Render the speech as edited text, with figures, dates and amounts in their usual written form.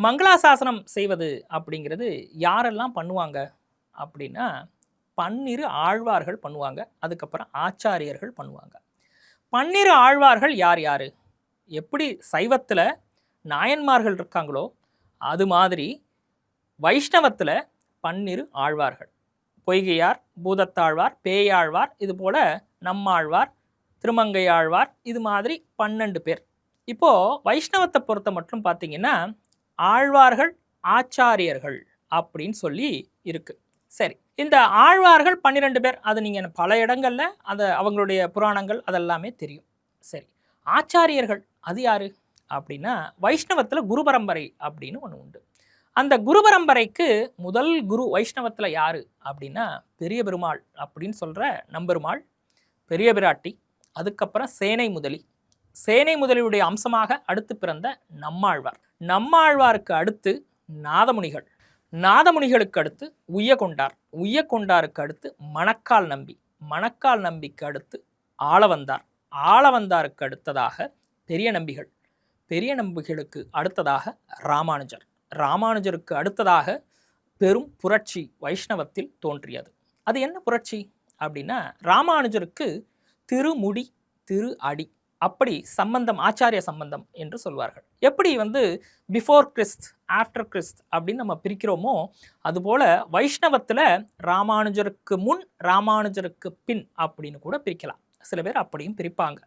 மங்களாசாசனம் செய்வது அப்படிங்கிறது யாரெல்லாம் பண்ணுவாங்க அப்படின்னா, பன்னிரு ஆழ்வார்கள் பண்ணுவாங்க. அதுக்கப்புறம் ஆச்சாரியர்கள் பண்ணுவாங்க. பன்னிரு ஆழ்வார்கள் யார் யாரு? எப்படி சைவத்துல நாயன்மார்கள் இருக்காங்களோ, அது மாதிரி வைஷ்ணவத்துல பன்னிரு ஆழ்வார்கள். பொய்கையார், பூதத்தாழ்வார், பேயாழ்வார், இது போல நம்மாழ்வார், திருமங்கையாழ்வார், இது மாதிரி 12 பேர். இப்போ வைஷ்ணவத்தை பொறுத்த மட்டும் பார்த்தீங்கன்னா, ஆழ்வார்கள், ஆச்சாரியர்கள் அப்படின்னு சொல்லி இருக்கு. சரி, இந்த ஆழ்வார்கள் 12 பேர். அது நீங்க பல இடங்கள்ல அவங்களுடைய புராணங்கள் அதெல்லாமே தெரியும். சரி, ஆச்சாரியர்கள் அது யாரு அப்படின்னா, வைஷ்ணவத்துல குரு பரம்பரை அப்படின்னு ஒன்று உண்டு. அந்த குரு பரம்பரைக்கு முதல் குரு வைஷ்ணவத்துல யாரு அப்படின்னா, பெரிய பெருமாள் அப்படின்னு சொல்ற நம்பெருமாள், பெரிய பிராட்டி, அதுக்கப்புறம் சேனை முதலி. சேனை முதலியுடைய அம்சமாக அடுத்து பிறந்த நம்மாழ்வார். நம்மாழ்வாருக்கு அடுத்து நாதமுனிகள். நாதமுனிகளுக்கு அடுத்து உய்யகொண்டார். உய்யகொண்டாருக்கு அடுத்து மணக்கால் நம்பி. மணக்கால் நம்பிக்கு அடுத்து ஆளவந்தார். ஆளவந்தாருக்கு அடுத்ததாக பெரிய நம்பிகள். பெரிய நம்பிகளுக்கு அடுத்ததாக ராமானுஜர். ராமானுஜருக்கு அடுத்ததாக பெரும் புரட்சி வைஷ்ணவத்தில் தோன்றியது. அது என்ன புரட்சி அப்படின்னா, ராமானுஜருக்கு திருமுடி திரு அடி அப்படி சம்பந்தம், ஆச்சாரிய சம்பந்தம் என்று சொல்வார்கள். எப்படி பிஃபோர் கிறிஸ்ட் ஆஃப்டர் கிறிஸ்ட் அப்படின்னு நம்ம பிரிக்கிறோமோ, அதுபோல வைஷ்ணவத்தில் ராமானுஜருக்கு முன் ராமானுஜருக்கு பின் அப்படின்னு கூட பிரிக்கலாம். சில பேர் அப்படியும் பிரிப்பாங்க.